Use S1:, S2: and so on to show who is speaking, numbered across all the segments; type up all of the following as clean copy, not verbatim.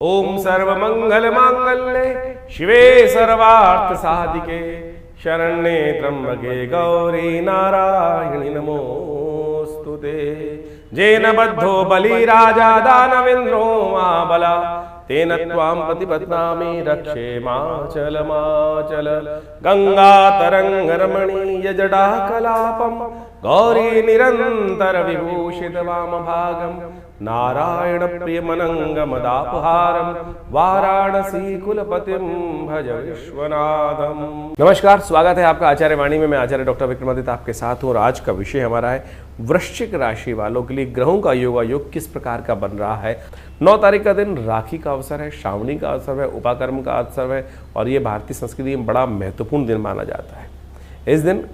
S1: ओम सर्वमंगल मांगल्ये शिवे सर्वार्थ साधिके शरण्ये त्र्यंबके गौरी नारायणी नमोस्तुते। जेन बद्धो बलि राजा दानवेन्द्रो महाबला तेन त्वां प्रतिपद्नामि रक्षे माचल माचल। गंगा तरंग रमणीय जटा कलापम गौरी निरंतर विभूषित वाम भागम नारायण प्रियमनंग मदापहारम वाराणसी कुलपतिम भज विश्वनाथम। नमस्कार, स्वागत है आपका आचार्य वाणी में। मैं आचार्य डॉक्टर विक्रमादित्य आपके साथ हूँ और आज का विषय हमारा है वृश्चिक राशि वालों के लिए ग्रहों का योगायोग किस प्रकार का बन रहा है। 9 तारीख का दिन राखी का अवसर है, श्रावणी का अवसर है, उपाकर्म का अवसर है और ये भारतीय संस्कृति में बड़ा महत्वपूर्ण दिन माना जाता है। इस दिन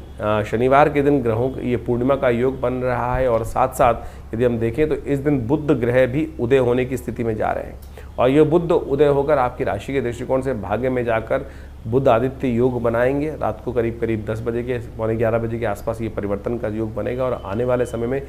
S1: शनिवार के दिन ग्रहों ये पूर्णिमा का योग बन रहा है और साथ साथ यदि हम देखें तो इस दिन बुध ग्रह भी उदय होने की स्थिति में जा रहे हैं और ये बुध उदय होकर आपकी राशि के दृष्टिकोण से भाग्य में जाकर बुध आदित्य योग बनाएंगे। रात को करीब करीब 10 बजे के पौने 11 बजे के आसपास ये परिवर्तन का योग बनेगा और आने वाले समय में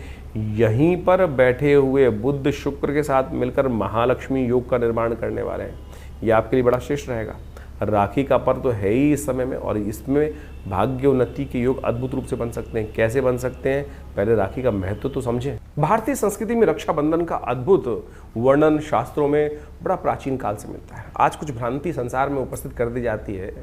S1: यहीं पर बैठे हुए बुध शुक्र के साथ मिलकर महालक्ष्मी योग का निर्माण करने वाले हैं। ये आपके लिए बड़ा श्रेष्ठ रहेगा। राखी का पर्व तो है ही इस समय में और इसमें भाग्य उन्नति के योग अद्भुत रूप से बन सकते हैं। कैसे बन सकते हैं, पहले राखी का महत्व तो समझें। भारतीय संस्कृति में रक्षाबंधन का अद्भुत वर्णन शास्त्रों में बड़ा प्राचीन काल से मिलता है। आज कुछ भ्रांति संसार में उपस्थित कर दी जाती है।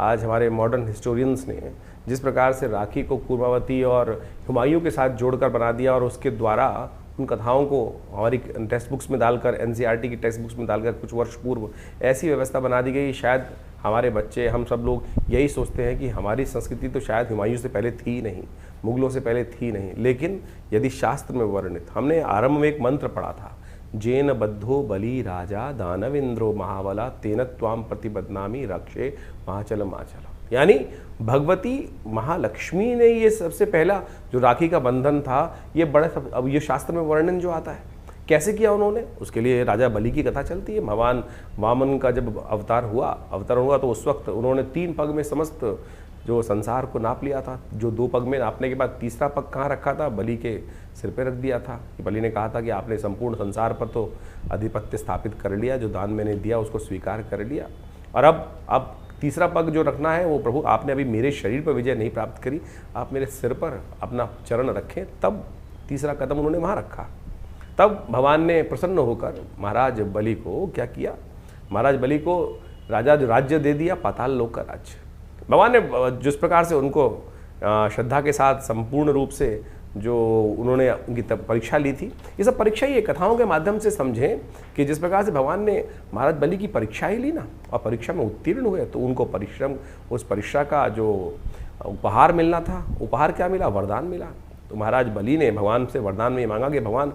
S1: आज हमारे मॉडर्न हिस्टोरियंस ने जिस प्रकार से राखी को कुर्मावती और हुमायूं के साथ जोड़कर बना दिया और उसके द्वारा उन कथाओं को हमारी टेक्स्ट बुक्स में डालकर, एनसीईआरटी की टेक्स्ट बुक्स में डालकर कुछ वर्ष पूर्व ऐसी व्यवस्था बना दी गई। शायद हमारे बच्चे, हम सब लोग यही सोचते हैं कि हमारी संस्कृति तो शायद हुमायूं से पहले थी नहीं, मुगलों से पहले थी नहीं। लेकिन यदि शास्त्र में वर्णित, हमने आरंभ में एक मंत्र पढ़ा था, जेन बद्धो बलि राजा दानवेन्द्रो महाबला तेन त्वां प्रतिपद्नामि रक्षे माचल माचल। यानी भगवती महालक्ष्मी ने ये सबसे पहला जो राखी का बंधन था, ये बड़ा अब ये शास्त्र में वर्णन जो आता है कैसे किया उन्होंने, उसके लिए राजा बलि की कथा चलती है। भगवान वामन का जब अवतार हुआ तो उस वक्त उन्होंने 3 पग में समस्त जो संसार को नाप लिया था। जो 2 पग में नापने के बाद तीसरा पग कहाँ रखा था, बलि के सिर पे रख दिया था। बलि ने कहा था कि आपने संपूर्ण संसार पर तो आधिपत्य स्थापित कर लिया, जो दान मैंने दिया उसको स्वीकार कर लिया और अब तीसरा पग जो रखना है वो प्रभु आपने अभी मेरे शरीर पर विजय नहीं प्राप्त करी, आप मेरे सिर पर अपना चरण रखें। तब तीसरा कदम उन्होंने वहाँ रखा। तब भगवान ने प्रसन्न होकर महाराज बलि को क्या किया, महाराज बलि को राजा जो राज्य दे दिया, पाताल लोक का राज्य। भगवान ने जिस प्रकार से उनको श्रद्धा के साथ संपूर्ण रूप से जो उन्होंने उनकी परीक्षा ली थी, ये सब परीक्षा ही कथाओं के माध्यम से समझें कि जिस प्रकार से भगवान ने महाराज बलि की परीक्षा ही ली ना और परीक्षा में उत्तीर्ण हुए तो उनको परिश्रम, उस परीक्षा का जो उपहार मिलना था, उपहार क्या मिला, वरदान मिला। तो महाराज बलि ने भगवान से वरदान में मांगा कि भगवान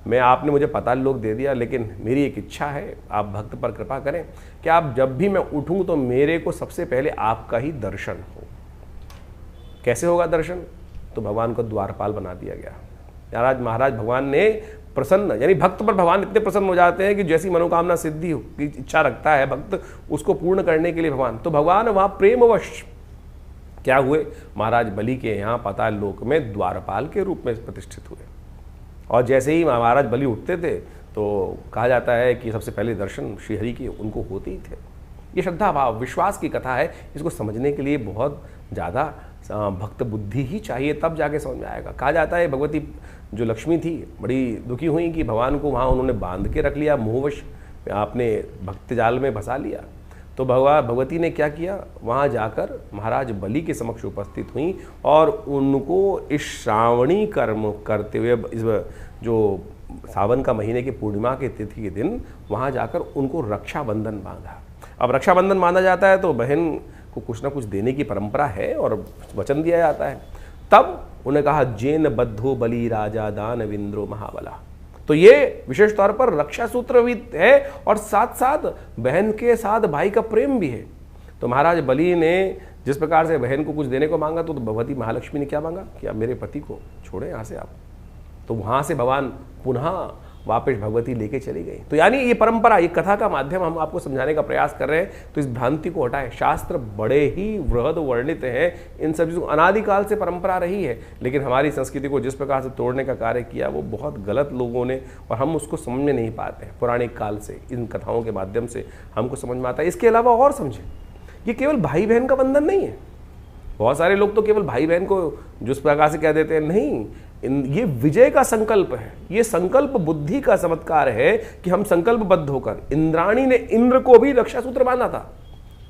S1: मैं आपने मुझे पाताल लोक दे दिया, लेकिन मेरी एक इच्छा है, आप भक्त पर कृपा करें कि आप जब भी मैं उठूं तो मेरे को सबसे पहले आपका ही दर्शन हो। कैसे होगा दर्शन, तो भगवान को द्वारपाल बना दिया गया। महाराज भगवान ने प्रसन्न, यानी भक्त पर भगवान इतने प्रसन्न हो जाते हैं कि जैसी मनोकामना सिद्धि की इच्छा रखता है भक्त, उसको पूर्ण करने के लिए भगवान वहाँ प्रेमवश क्या हुए, महाराज बलि के यहाँ पाताल लोक में द्वारपाल के रूप में प्रतिष्ठित हुए। और जैसे ही महाराज बलि उठते थे तो कहा जाता है कि सबसे पहले दर्शन श्रीहरि के उनको होते ही थे। ये श्रद्धा भाव विश्वास की कथा है। इसको समझने के लिए बहुत ज़्यादा भक्त बुद्धि ही चाहिए, तब जाके समझ में आएगा। कहा जाता है भगवती जो लक्ष्मी थी बड़ी दुखी हुई कि भगवान को वहाँ उन्होंने बांध के रख लिया, मोहवश आपने भक्त जाल में फंसा लिया। तो भगवती ने क्या किया, वहाँ जाकर महाराज बलि के समक्ष उपस्थित हुई और उनको इस श्रावणी कर्म करते हुए, इस जो सावन का महीने के पूर्णिमा के तिथि के दिन वहाँ जाकर उनको रक्षाबंधन बांधा। अब रक्षाबंधन बांधा जाता है तो बहन को कुछ ना कुछ देने की परंपरा है और वचन दिया जाता है। तब उन्हें कहा जेन बद्धो बलि राजा दानवेन्द्रो महाबला। तो ये विशेष तौर पर रक्षा सूत्र भी है और साथ साथ बहन के साथ भाई का प्रेम भी है। तो महाराज बलि ने जिस प्रकार से बहन को कुछ देने को मांगा तो भगवती महालक्ष्मी ने क्या मांगा कि आप मेरे पति को छोड़ें यहाँ से आप। तो वहाँ से भगवान पुनः वापस भगवती लेके चली गई। तो यानी ये परंपरा, ये कथा का माध्यम हम आपको समझाने का प्रयास कर रहे हैं, तो इस भ्रांति को हटाएं। शास्त्र बड़े ही वृहद वर्णित हैं, इन सब चीज़ों अनादिकाल से परंपरा रही है, लेकिन हमारी संस्कृति को जिस प्रकार से तोड़ने का कार्य किया वो बहुत गलत लोगों ने, और हम उसको समझ में नहीं पाते हैं। पौराणिक काल से इन कथाओं के माध्यम से हमको समझ में आता है। इसके अलावा और समझें, ये केवल भाई बहन का बंधन नहीं है। बहुत सारे लोग तो केवल भाई बहन को जिस प्रकार से कह देते हैं, नहीं, ये विजय का संकल्प है, ये संकल्प बुद्धि का चमत्कार है कि हम संकल्पबद्ध होकर, इंद्राणी ने इंद्र को भी रक्षा सूत्र बांधा था।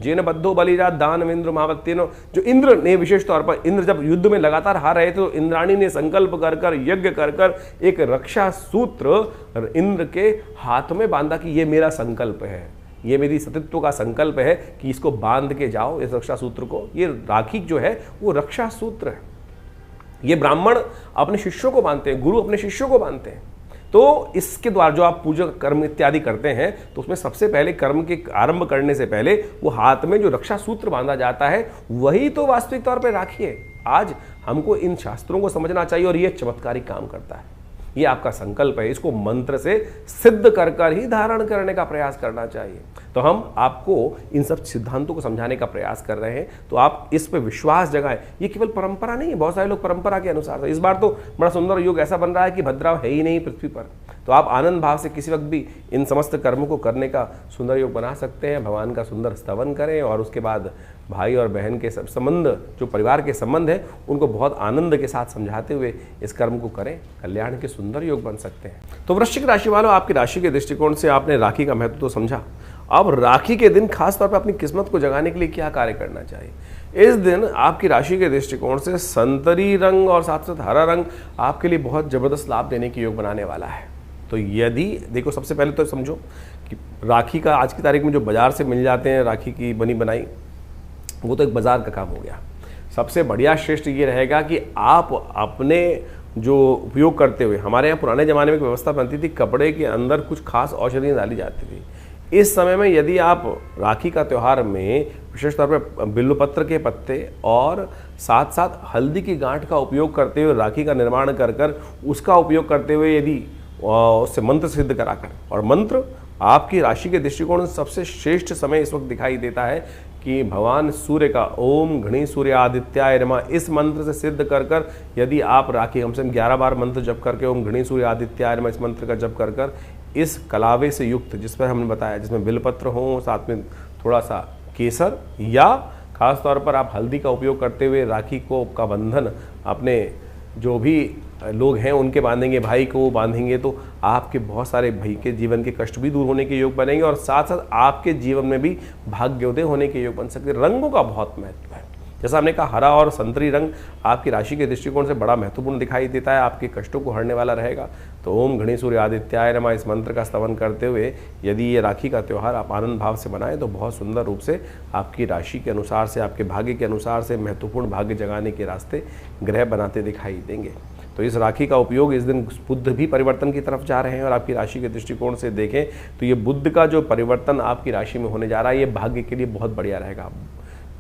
S1: जेन बद्धो बलिराज दान इंद्र महावत्यनो, जो इंद्र ने विशेष तौर पर, इंद्र जब युद्ध में लगातार हार रहे थे तो इंद्राणी ने संकल्प कर कर, यज्ञ कर कर एक रक्षा सूत्र इंद्र के हाथ में बांधा कि ये मेरा संकल्प है, ये मेरी सतीत्व का संकल्प है कि इसको बांध के जाओ, इस रक्षा सूत्र को। ये राखी जो है वो रक्षा सूत्र है। ये ब्राह्मण अपने शिष्यों को बांधते हैं, गुरु अपने शिष्यों को बांधते हैं। तो इसके द्वारा जो आप पूजा कर्म इत्यादि करते हैं, तो उसमें सबसे पहले कर्म के आरंभ करने से पहले वो हाथ में जो रक्षा सूत्र बांधा जाता है, वही तो वास्तविक तौर पर राखी है। आज हमको इन शास्त्रों को समझना चाहिए, और ये चमत्कारी काम करता है। ये आपका संकल्प है, इसको मंत्र से सिद्ध कर कर ही धारण करने का प्रयास करना चाहिए। तो हम आपको इन सब सिद्धांतों को समझाने का प्रयास कर रहे हैं, तो आप इस पे विश्वास जगाएं। ये केवल परंपरा नहीं है, बहुत सारे लोग परंपरा के अनुसार, इस बार तो बड़ा सुंदर योग ऐसा बन रहा है कि भद्राव है ही नहीं पृथ्वी पर, तो आप आनंद भाव से किसी वक्त भी इन समस्त कर्मों को करने का सुंदर योग बना सकते हैं। भगवान का सुंदर स्तवन करें, और उसके बाद भाई और बहन के सब संबंध, जो परिवार के संबंध है, उनको बहुत आनंद के साथ समझाते हुए इस कर्म को करें। कल्याण के सुंदर योग बन सकते हैं। तो वृश्चिक राशि वालों, आपकी राशि के दृष्टिकोण से आपने राखी का महत्व तो समझा। अब राखी के दिन खास तौर पर अपनी किस्मत को जगाने के लिए क्या कार्य करना चाहिए। इस दिन आपकी राशि के दृष्टिकोण से संतरी रंग और साथ साथ हरा रंग आपके लिए बहुत जबरदस्त लाभ देने की योग बनाने वाला है। तो यदि देखो, सबसे पहले तो समझो कि राखी का आज की तारीख में जो बाजार से मिल जाते हैं राखी की बनी बनाई, वो तो एक बाजार का काम हो गया। सबसे बढ़िया श्रेष्ठ ये रहेगा कि आप अपने जो उपयोग करते हुए, हमारे यहाँ पुराने ज़माने में एक व्यवस्था बनती थी, कपड़े के अंदर कुछ खास औषधियाँ डाली जाती थी। इस समय में यदि आप राखी का त्यौहार में विशेष तौर पर बिल्वपत्र के पत्ते और साथ साथ हल्दी की गांठ का उपयोग करते हुए राखी का निर्माण कर कर उसका उपयोग करते हुए यदि उससे मंत्र सिद्ध कराकर, और मंत्र आपकी राशि के दृष्टिकोण से सबसे श्रेष्ठ समय इस वक्त दिखाई देता है कि भगवान सूर्य का ओम घणी सूर्य आदित्याय नमः, इस मंत्र से सिद्ध कर कर यदि आप राखी कम से कम 11 बार मंत्र जप करके ओम घणी सूर्य आदित्याय नमः इस मंत्र का जप कर कर इस कलावे से युक्त, जिस पर हमने बताया, जिसमें बिलपत्र हो, साथ में थोड़ा सा केसर, या खास तौर पर आप हल्दी का उपयोग करते हुए राखी को का बंधन अपने जो भी लोग हैं उनके बांधेंगे, भाई को बांधेंगे, तो आपके बहुत सारे भाई के जीवन के कष्ट भी दूर होने के योग बनेंगे, और साथ साथ आपके जीवन में भी भाग्योदय होने के योग बन सकते हैं। रंगों का बहुत महत्व है। जैसा हमने कहा, हरा और संतरी रंग आपकी राशि के दृष्टिकोण से बड़ा महत्वपूर्ण दिखाई देता है, आपके कष्टों को हरने वाला रहेगा। तो ओम घणी सूर्य आदित्याय नमः इस मंत्र का स्तवन करते हुए यदि ये राखी का त्यौहार आप आनंद भाव से बनाएं, तो बहुत सुंदर रूप से आपकी राशि के अनुसार से, आपके भाग्य के अनुसार से महत्वपूर्ण भाग्य जगाने के रास्ते ग्रह बनाते दिखाई देंगे। तो इस राखी का उपयोग, इस दिन बुध भी परिवर्तन की तरफ जा रहे हैं, और आपकी राशि के दृष्टिकोण से देखें तो ये बुध का जो परिवर्तन आपकी राशि में होने जा रहा है, ये भाग्य के लिए बहुत बढ़िया रहेगा।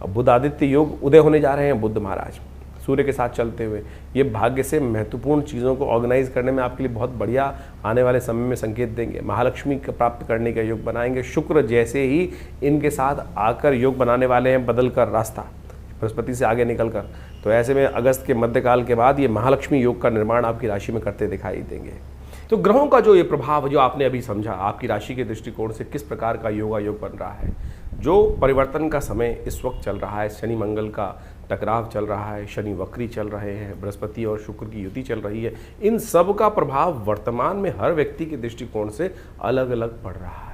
S1: बुध आदित्य योग उदय होने जा रहे हैं, बुध महाराज सूर्य के साथ चलते हुए, ये भाग्य से महत्वपूर्ण चीज़ों को ऑर्गेनाइज करने में आपके लिए बहुत बढ़िया आने वाले समय में संकेत देंगे। महालक्ष्मी को प्राप्त करने का योग बनाएंगे। शुक्र जैसे ही इनके साथ आकर योग बनाने वाले हैं, बदल कर रास्ता बृहस्पति से आगे निकल कर, तो ऐसे में अगस्त के मध्यकाल के बाद ये महालक्ष्मी योग का निर्माण आपकी राशि में करते दिखाई देंगे। तो ग्रहों का जो ये प्रभाव जो आपने अभी समझा, आपकी राशि के दृष्टिकोण से किस प्रकार का योगा योग बन रहा है, जो परिवर्तन का समय इस वक्त चल रहा है, शनि मंगल का टकराव चल रहा है, शनि वक्री चल रहे हैं, बृहस्पति और शुक्र की युति चल रही है, इन सब का प्रभाव वर्तमान में हर व्यक्ति के दृष्टिकोण से अलग अलग पड़ रहा है।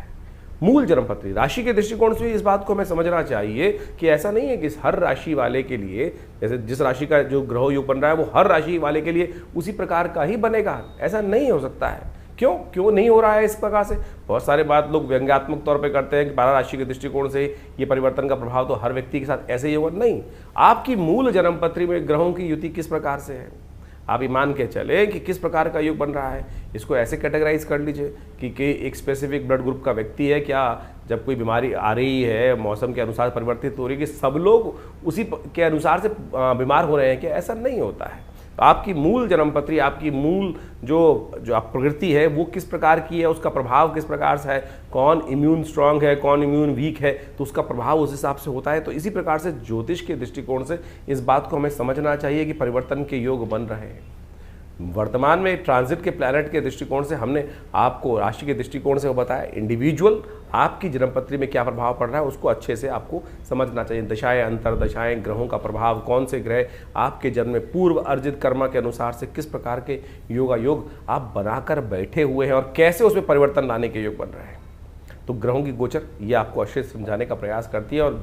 S1: मूल जन्मपत्री राशि के दृष्टिकोण से इस बात को हमें समझना चाहिए कि ऐसा नहीं है कि हर राशि वाले के लिए, जैसे जिस राशि का जो ग्रह योग बन रहा है वो हर राशि वाले के लिए उसी प्रकार का ही बनेगा, ऐसा नहीं हो सकता है। क्यों नहीं हो रहा है इस प्रकार से? बहुत सारे बात लोग व्यंग्यात्मक तौर पे करते हैं कि 12 राशि के दृष्टिकोण से ये परिवर्तन का प्रभाव तो हर व्यक्ति के साथ ऐसे ही होगा। नहीं, आपकी मूल जन्मपत्री में ग्रहों की युति किस प्रकार से है, आप ये मान के चले कि किस प्रकार का योग बन रहा है। इसको ऐसे कैटेगराइज कर लीजिए कि एक स्पेसिफिक ब्लड ग्रुप का व्यक्ति है क्या, जब कोई बीमारी आ रही है मौसम के अनुसार परिवर्तित हो रही है कि सब लोग उसी के अनुसार से बीमार हो रहे हैं क्या, ऐसा नहीं होता है। आपकी मूल जन्मपत्री, आपकी मूल जो आप प्रकृति है वो किस प्रकार की है, उसका प्रभाव किस प्रकार से है, कौन इम्यून स्ट्रांग है, कौन इम्यून वीक है, तो उसका प्रभाव उस हिसाब से होता है। तो इसी प्रकार से ज्योतिष के दृष्टिकोण से इस बात को हमें समझना चाहिए कि परिवर्तन के योग बन रहे हैं। वर्तमान में ट्रांजिट के प्लैनेट के दृष्टिकोण से हमने आपको राशि के दृष्टिकोण से वो बताया, इंडिविजुअल आपकी जन्मपत्री में क्या प्रभाव पड़ रहा है उसको अच्छे से आपको समझना चाहिए। दशाएं, अंतरदशाएं, ग्रहों का प्रभाव, कौन से ग्रह आपके जन्म में पूर्व अर्जित कर्म के अनुसार से किस प्रकार के योग आप बनाकर बैठे हुए हैं और कैसे उसमें परिवर्तन लाने के योग बन रहे हैं। तो ग्रहों की गोचर ये आपको अच्छे से समझाने का प्रयास करती है। और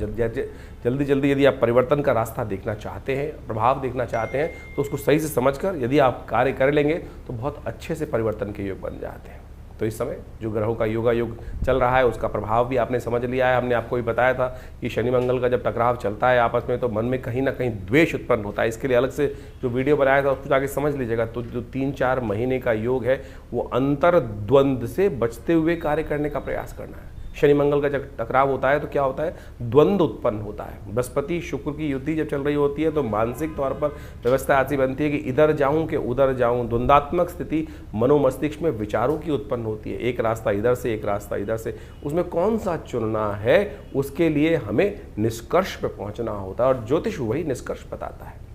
S1: जल्दी जल्दी यदि आप परिवर्तन का रास्ता देखना चाहते हैं, प्रभाव देखना चाहते हैं, तो उसको सही से समझकर यदि आप कार्य कर लेंगे तो बहुत अच्छे से परिवर्तन के योग बन जाते हैं। तो इस समय जो ग्रहों का योग चल रहा है उसका प्रभाव भी आपने समझ लिया है। हमने आपको भी बताया था कि शनि मंगल का जब टकराव चलता है आपस में तो मन में कहीं ना कहीं द्वेष उत्पन्न होता है। इसके लिए अलग से जो वीडियो बनाया था उसको जाके समझ लीजिएगा। तो जो 3-4 महीने का योग है वो अंतर द्वंद्व से बचते हुए कार्य करने का प्रयास करना है। शनि मंगल का जब टकराव होता है तो क्या होता है, द्वंद्व उत्पन्न होता है। बृहस्पति शुक्र की युति जब चल रही होती है तो मानसिक तौर पर व्यवस्था ऐसी बनती है कि इधर जाऊं कि उधर जाऊं, द्वंद्वात्मक स्थिति मनोमस्तिष्क में विचारों की उत्पन्न होती है। एक रास्ता इधर से, एक रास्ता इधर से, उसमें कौन सा चुनना है उसके लिए हमें निष्कर्ष पे पहुंचना होता है और ज्योतिष वही निष्कर्ष बताता है।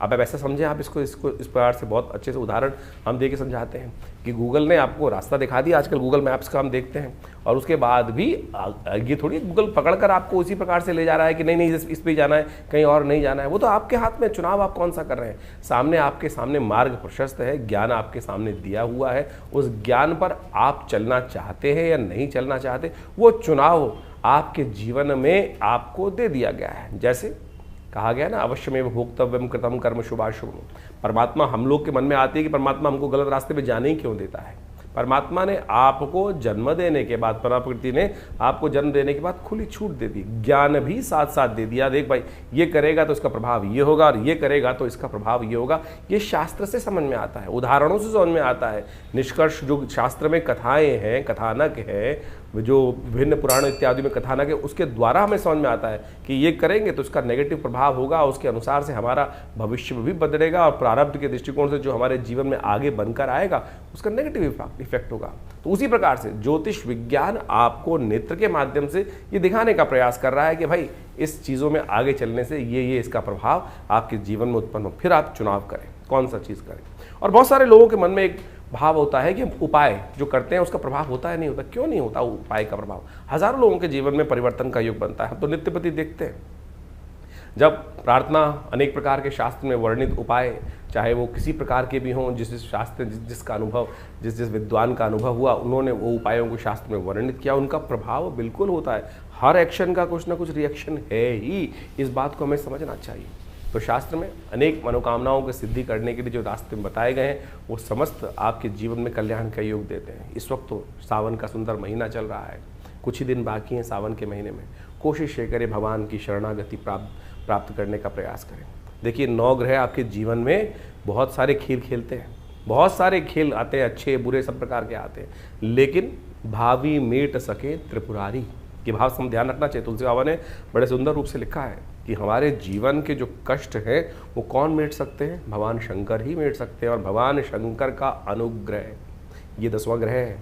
S1: अब ऐसा समझें आप इसको इस प्रकार से बहुत अच्छे से उदाहरण हम दे के समझाते हैं कि गूगल ने आपको रास्ता दिखा दिया। आजकल गूगल मैप्स का हम देखते हैं और उसके बाद भी ये थोड़ी गूगल पकड़कर आपको उसी प्रकार से ले जा रहा है कि नहीं इस पे जाना है, कहीं और नहीं जाना है। वो तो आपके हाथ में, चुनाव आप कौन सा कर रहे हैं। सामने आपके सामने मार्ग प्रशस्त है, ज्ञान आपके सामने दिया हुआ है, उस ज्ञान पर आप चलना चाहते हैं या नहीं चलना चाहते, वो चुनाव आपके जीवन में आपको दे दिया गया है। जैसे कहा गया ना, अवश्यमेव भोक्तव्यम कृतम कर्म शुभाशुभ। परमात्मा हम लोग के मन में आती है कि परमात्मा हमको गलत रास्ते पे जाने ही क्यों देता है। परमात्मा ने आपको जन्म देने के बाद, प्रकृति ने आपको जन्म देने के बाद खुली छूट दे दी, ज्ञान भी साथ साथ दे दिया। देख भाई, ये करेगा तो इसका प्रभाव ये होगा और ये करेगा तो इसका प्रभाव ये होगा। ये शास्त्र से समझ में आता है, उदाहरणों से समझ में आता है। निष्कर्ष जो शास्त्र में कथाएं हैं, कथानक है, जो विभिन्न पुराण इत्यादि में कथानक है, उसके द्वारा हमें समझ में आता है कि ये करेंगे तो इसका नेगेटिव प्रभाव होगा, उसके अनुसार से हमारा भविष्य भी बदलेगा और प्रारब्ध के दृष्टिकोण से जो हमारे जीवन में आगे बनकर आएगा उसका नेगेटिव इफेक्ट होगा। तो उसी प्रकार से ज्योतिष विज्ञान आपको नेत्र के माध्यम से ये दिखाने का प्रयास कर रहा है कि भाई इस चीज़ों में आगे चलने से ये इसका प्रभाव आपके जीवन में उत्पन्न हो, फिर आप चुनाव करें कौन सा चीज़ करें। और बहुत सारे लोगों के मन में एक भाव होता है कि उपाय जो करते हैं उसका प्रभाव होता है, नहीं होता। क्यों नहीं होता उपाय का प्रभाव? हजारों लोगों के जीवन में परिवर्तन का योग बनता है। हम तो नित्य प्रति देखते हैं जब प्रार्थना, अनेक प्रकार के शास्त्र में वर्णित उपाय, चाहे वो किसी प्रकार के भी हों, जिस शास्त्र जिसका अनुभव, जिस विद्वान का अनुभव हुआ, उन्होंने वो उपायों को शास्त्र में वर्णित किया, उनका प्रभाव बिल्कुल होता है। हर एक्शन का कुछ ना कुछ रिएक्शन है ही, इस बात को हमें समझना चाहिए। तो शास्त्र में अनेक मनोकामनाओं की सिद्धि करने के लिए जो रास्ते बताए गए हैं वो समस्त आपके जीवन में कल्याण का योग देते हैं। इस वक्त तो सावन का सुंदर महीना चल रहा है, कुछ ही दिन बाकी हैं सावन के महीने में। कोशिश ये करें भगवान की शरणागति प्राप्त करने का प्रयास करें। देखिए 9 ग्रह आपके जीवन में बहुत सारे खेल खेलते हैं, बहुत सारे खेल आते हैं, अच्छे बुरे सब प्रकार के आते हैं, लेकिन भावी मेट सके त्रिपुरारी, ये भाव से हम ध्यान रखना चाहिए। तुलसी बाबा ने बड़े सुंदर रूप से लिखा है कि हमारे जीवन के जो कष्ट हैं वो कौन मेट सकते हैं? भगवान शंकर ही मेट सकते हैं। और भगवान शंकर का अनुग्रह, ये 10वां ग्रह है,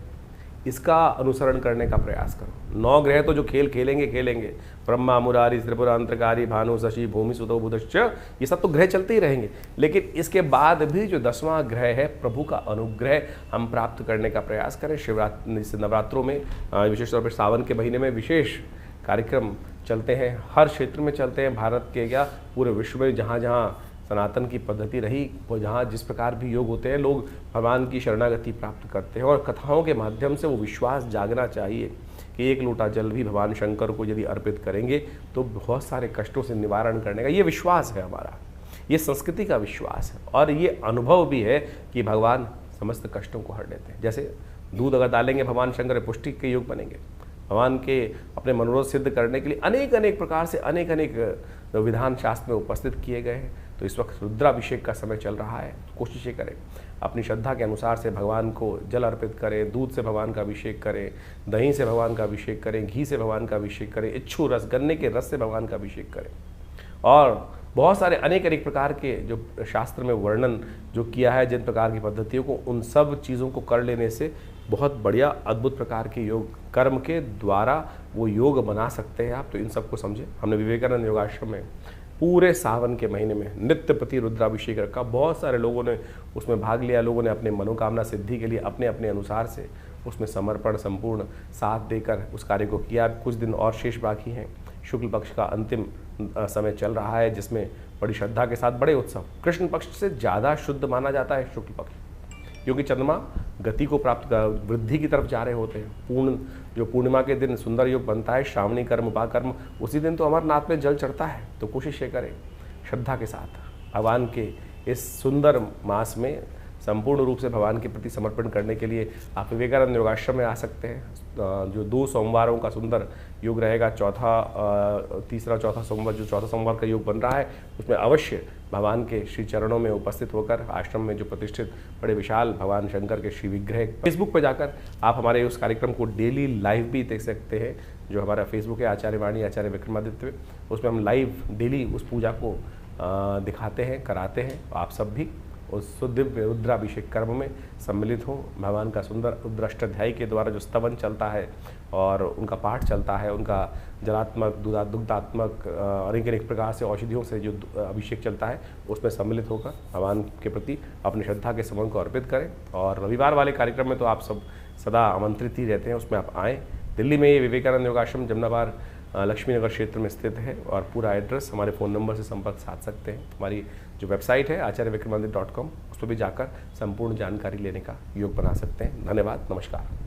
S1: इसका अनुसरण करने का प्रयास करो। 9 ग्रह तो जो खेल खेलेंगे, ब्रह्मा मुरारी त्रिपुरांतकारी भानु शशि भूमि सुतो बुधश्च, ये सब तो ग्रह चलते ही रहेंगे, लेकिन इसके बाद भी जो 10वां ग्रह है प्रभु का अनुग्रह हम प्राप्त करने का प्रयास करें। शिवरात्रि नवरात्रों में, विशेष तौर पर सावन के महीने में विशेष कार्यक्रम चलते हैं, हर क्षेत्र में चलते हैं। भारत के क्या पूरे विश्व में जहाँ जहाँ सनातन की पद्धति रही, वो जहाँ जिस प्रकार भी योग होते हैं, लोग भगवान की शरणागति प्राप्त करते हैं। और कथाओं के माध्यम से वो विश्वास जागना चाहिए कि एक लोटा जल भी भगवान शंकर को यदि अर्पित करेंगे तो बहुत सारे कष्टों से निवारण करने का ये विश्वास है हमारा, ये संस्कृति का विश्वास है। और ये अनुभव भी है कि भगवान समस्त कष्टों को हर लेते हैं। जैसे दूध अगर डालेंगे भगवान शंकर पुष्टि के योग बनेंगे। भगवान के अपने मनोरथ सिद्ध करने के लिए अनेक प्रकार से अनेक विधान शास्त्र में उपस्थित किए गए हैं। तो इस वक्त रुद्राभिषेक का समय चल रहा है, कोशिश करें अपनी श्रद्धा के अनुसार से भगवान को जल अर्पित करें, दूध से भगवान का अभिषेक करें, दही से भगवान का अभिषेक करें, घी से भगवान का अभिषेक करें, इच्छू रस, गन्ने के रस से भगवान का अभिषेक करें। और बहुत सारे अनेक अनेक प्रकार के जो शास्त्र में वर्णन जो किया है जिन प्रकार की पद्धतियों को, उन सब चीज़ों को कर लेने से बहुत बढ़िया अद्भुत प्रकार के योग कर्म के द्वारा वो योग बना सकते हैं आप। तो इन सबको समझे। हमने विवेकानंद योगाश्रम में पूरे सावन के महीने में नित्य प्रति रुद्राभिषेक रखा। बहुत सारे लोगों ने उसमें भाग लिया। लोगों ने अपने मनोकामना सिद्धि के लिए अपने अपने अनुसार से उसमें समर्पण संपूर्ण साथ देकर उस कार्य को किया। कुछ दिन और शेष बाकी हैं। शुक्ल पक्ष का अंतिम समय चल रहा है, जिसमें बड़ी श्रद्धा के साथ बड़े उत्सव। कृष्ण पक्ष से ज़्यादा शुद्ध माना जाता है शुक्ल पक्ष, क्योंकि चंद्रमा गति को प्राप्त वृद्धि की तरफ जा रहे होते हैं। जो पूर्णिमा के दिन सुंदर योग बनता है, श्रावणी कर्म उपाकर्म, उसी दिन तो अमरनाथ में जल चढ़ता है। तो कोशिश ये करें श्रद्धा के साथ भगवान के इस सुंदर मास में संपूर्ण रूप से भगवान के प्रति समर्पण करने के लिए आप विवेकानंद योगाश्रम में आ सकते हैं। जो 2 सोमवारों का सुंदर योग रहेगा, तीसरा चौथा सोमवार, जो चौथा सोमवार का योग बन रहा है, उसमें अवश्य भगवान के श्री चरणों में उपस्थित होकर आश्रम में जो प्रतिष्ठित बड़े विशाल भगवान शंकर के श्री विग्रह, फेसबुक पर जाकर आप हमारे उस कार्यक्रम को डेली लाइव भी देख सकते हैं। जो हमारा फेसबुक है आचार्य वाणी आचार्य विक्रमादित्य, उसमें हम लाइव डेली उस पूजा को दिखाते हैं, कराते हैं। आप सब भी उस दिव्य रुद्राभिषेक कर्म में सम्मिलित हों। भगवान का सुंदर रुद्राष्टाध्यायी के द्वारा जो स्तवन चलता है और उनका पाठ चलता है, उनका जलात्मक दुग्धात्मक अनेक अनेक प्रकार से औषधियों से जो अभिषेक चलता है, उसमें सम्मिलित होकर भगवान के प्रति अपनी श्रद्धा के समन को अर्पित करें। और रविवार वाले कार्यक्रम में तो आप सब सदा आमंत्रित ही रहते हैं, उसमें आप आएँ। दिल्ली में ये विवेकानंद योगाश्रम जमनाबाद लक्ष्मी नगर क्षेत्र में स्थित है और पूरा एड्रेस हमारे फ़ोन नंबर से संपर्क साध सकते हैं। हमारी जो वेबसाइट है आचार्यविक्रमादित्य.com, उस पर भी जाकर संपूर्ण जानकारी लेने का योग बना सकते हैं। धन्यवाद, नमस्कार।